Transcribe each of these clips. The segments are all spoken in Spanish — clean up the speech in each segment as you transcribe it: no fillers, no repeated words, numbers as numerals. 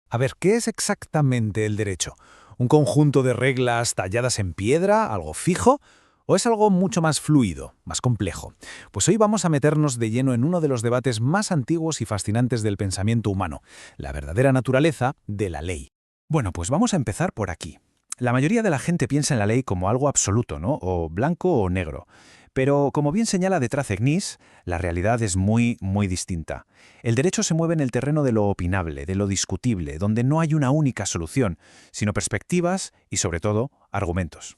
A ver, ¿qué es exactamente el derecho? ¿Un conjunto de reglas talladas en piedra, algo fijo? ¿O es algo mucho más fluido, más complejo? Pues hoy vamos a meternos de lleno en uno de los debates más antiguos y fascinantes del pensamiento humano, la verdadera naturaleza de la ley. Bueno, pues vamos a empezar por aquí. La mayoría de la gente piensa en la ley como algo absoluto, ¿no? O blanco o negro. Pero, como bien señala de Trazegnis, la realidad es muy distinta. El derecho se mueve en el terreno de lo opinable, de lo discutible, donde no hay una única solución, sino perspectivas y, sobre todo, argumentos.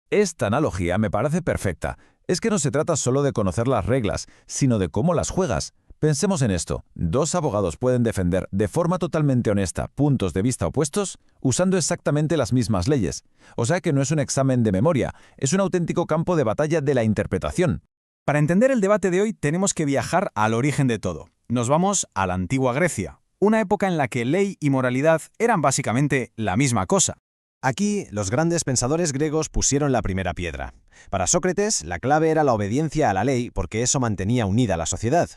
Esta analogía me parece perfecta. Es que no se trata solo de conocer las reglas, sino de cómo las juegas. Pensemos en esto. Dos abogados pueden defender de forma totalmente honesta puntos de vista opuestos usando exactamente las mismas leyes. O sea que no es un examen de memoria, es un auténtico campo de batalla de la interpretación. Para entender el debate de hoy tenemos que viajar al origen de todo. Nos vamos a la antigua Grecia, una época en la que ley y moralidad eran básicamente la misma cosa. Aquí, los grandes pensadores griegos pusieron la primera piedra. Para Sócrates, la clave era la obediencia a la ley porque eso mantenía unida a la sociedad.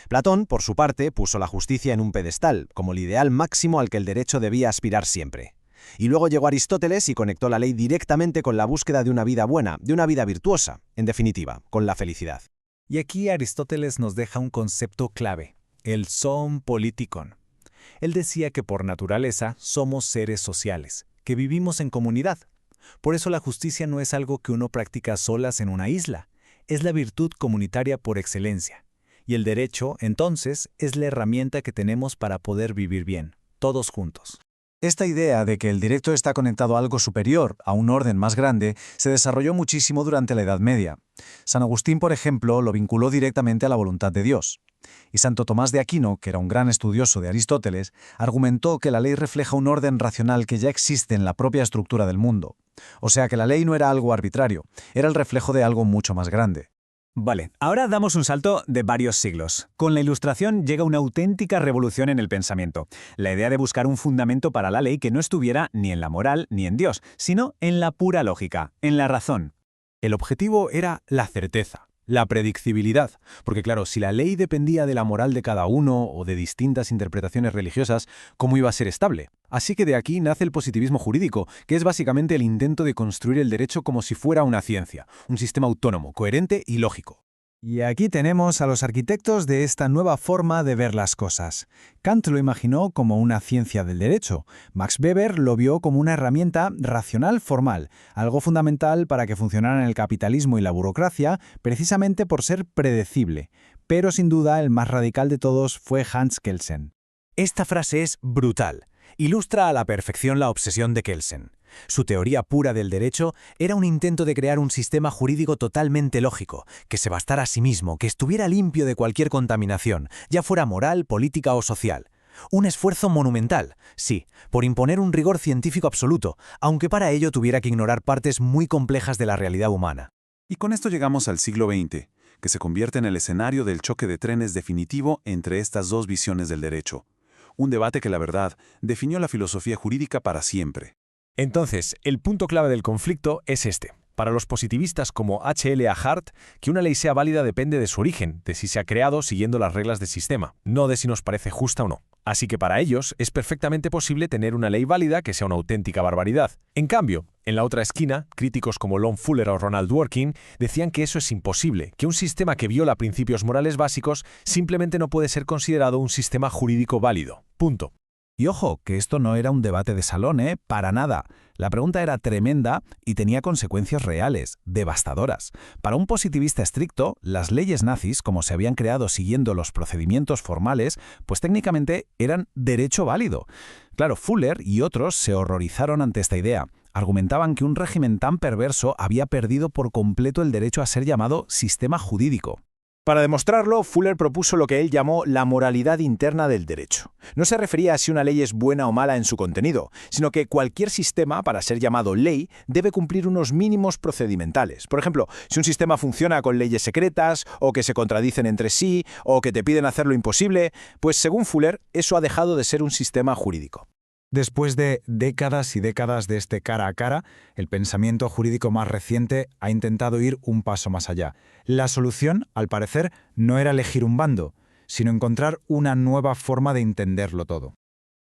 Platón, por su parte, puso la justicia en un pedestal, como el ideal máximo al que el derecho debía aspirar siempre. Y luego llegó Aristóteles y conectó la ley directamente con la búsqueda de una vida buena, de una vida virtuosa, en definitiva, con la felicidad. Y aquí Aristóteles nos deja un concepto clave, el zoon politikon. Él decía que por naturaleza somos seres sociales, que vivimos en comunidad. Por eso la justicia no es algo que uno practica a solas en una isla, es la virtud comunitaria por excelencia. Y el derecho, entonces, es la herramienta que tenemos para poder vivir bien, todos juntos. Esta idea de que el derecho está conectado a algo superior, a un orden más grande, se desarrolló muchísimo durante la Edad Media. San Agustín, por ejemplo, lo vinculó directamente a la voluntad de Dios. Y Santo Tomás de Aquino, que era un gran estudioso de Aristóteles, argumentó que la ley refleja un orden racional que ya existe en la propia estructura del mundo. O sea que la ley no era algo arbitrario, era el reflejo de algo mucho más grande. Vale, ahora damos un salto de varios siglos. Con la Ilustración llega una auténtica revolución en el pensamiento. La idea de buscar un fundamento para la ley que no estuviera ni en la moral ni en Dios, sino en la pura lógica, en la razón. El objetivo era la certeza, la predictibilidad, porque claro, si la ley dependía de la moral de cada uno o de distintas interpretaciones religiosas, ¿cómo iba a ser estable? Así que de aquí nace el positivismo jurídico, que es básicamente el intento de construir el derecho como si fuera una ciencia, un sistema autónomo, coherente y lógico. Y aquí tenemos a los arquitectos de esta nueva forma de ver las cosas. Kant lo imaginó como una ciencia del derecho. Max Weber lo vio como una herramienta racional formal, algo fundamental para que funcionaran el capitalismo y la burocracia, precisamente por ser predecible. Pero sin duda el más radical de todos fue Hans Kelsen. Esta frase es brutal. Ilustra a la perfección la obsesión de Kelsen. Su teoría pura del derecho era un intento de crear un sistema jurídico totalmente lógico, que se bastara a sí mismo, que estuviera limpio de cualquier contaminación, ya fuera moral, política o social. Un esfuerzo monumental, sí, por imponer un rigor científico absoluto, aunque para ello tuviera que ignorar partes muy complejas de la realidad humana. Y con esto llegamos al siglo XX, que se convierte en el escenario del choque de trenes definitivo entre estas dos visiones del derecho. Un debate que, la verdad, definió la filosofía jurídica para siempre. Entonces, el punto clave del conflicto es este. Para los positivistas como H.L.A. Hart, que una ley sea válida depende de su origen, de si se ha creado siguiendo las reglas del sistema, no de si nos parece justa o no. Así que para ellos es perfectamente posible tener una ley válida que sea una auténtica barbaridad. En cambio, en la otra esquina, críticos como Lon Fuller o Ronald Dworkin decían que eso es imposible, que un sistema que viola principios morales básicos simplemente no puede ser considerado un sistema jurídico válido. Punto. Y ojo, que esto no era un debate de salón, para nada. La pregunta era tremenda y tenía consecuencias reales, devastadoras. Para un positivista estricto, las leyes nazis, como se habían creado siguiendo los procedimientos formales, pues técnicamente eran derecho válido. Claro, Fuller y otros se horrorizaron ante esta idea. Argumentaban que un régimen tan perverso había perdido por completo el derecho a ser llamado sistema jurídico. Para demostrarlo, Fuller propuso lo que él llamó la moralidad interna del derecho. No se refería a si una ley es buena o mala en su contenido, sino que cualquier sistema, para ser llamado ley, debe cumplir unos mínimos procedimentales. Por ejemplo, si un sistema funciona con leyes secretas, o que se contradicen entre sí, o que te piden hacer lo imposible, pues según Fuller, eso ha dejado de ser un sistema jurídico. Después de décadas y décadas de este cara a cara, el pensamiento jurídico más reciente ha intentado ir un paso más allá. La solución, al parecer, no era elegir un bando, sino encontrar una nueva forma de entenderlo todo.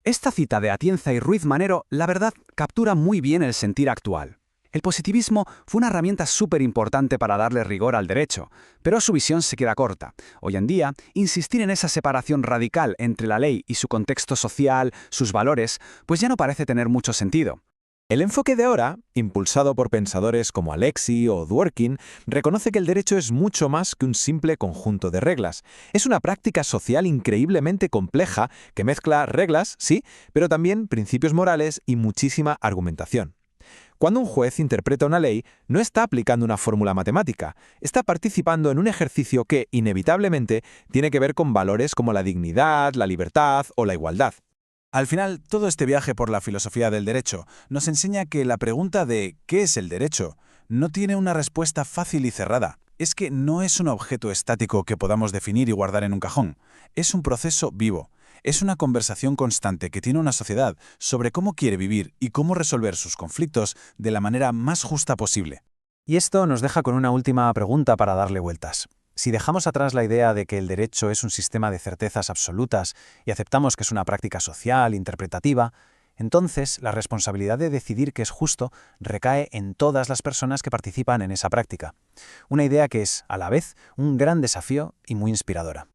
Esta cita de Atienza y Ruiz Manero, la verdad, captura muy bien el sentir actual. El positivismo fue una herramienta súper importante para darle rigor al derecho, pero su visión se queda corta. Hoy en día, insistir en esa separación radical entre la ley y su contexto social, sus valores, pues ya no parece tener mucho sentido. El enfoque de ahora, impulsado por pensadores como Alexi o Dworkin, reconoce que el derecho es mucho más que un simple conjunto de reglas. Es una práctica social increíblemente compleja que mezcla reglas, sí, pero también principios morales y muchísima argumentación. Cuando un juez interpreta una ley, no está aplicando una fórmula matemática, está participando en un ejercicio que, inevitablemente, tiene que ver con valores como la dignidad, la libertad o la igualdad. Al final, todo este viaje por la filosofía del derecho nos enseña que la pregunta de ¿qué es el derecho? No tiene una respuesta fácil y cerrada. Es que no es un objeto estático que podamos definir y guardar en un cajón. Es un proceso vivo. Es una conversación constante que tiene una sociedad sobre cómo quiere vivir y cómo resolver sus conflictos de la manera más justa posible. Y esto nos deja con una última pregunta para darle vueltas. Si dejamos atrás la idea de que el derecho es un sistema de certezas absolutas y aceptamos que es una práctica social, interpretativa, entonces la responsabilidad de decidir qué es justo recae en todas las personas que participan en esa práctica. Una idea que es, a la vez, un gran desafío y muy inspiradora.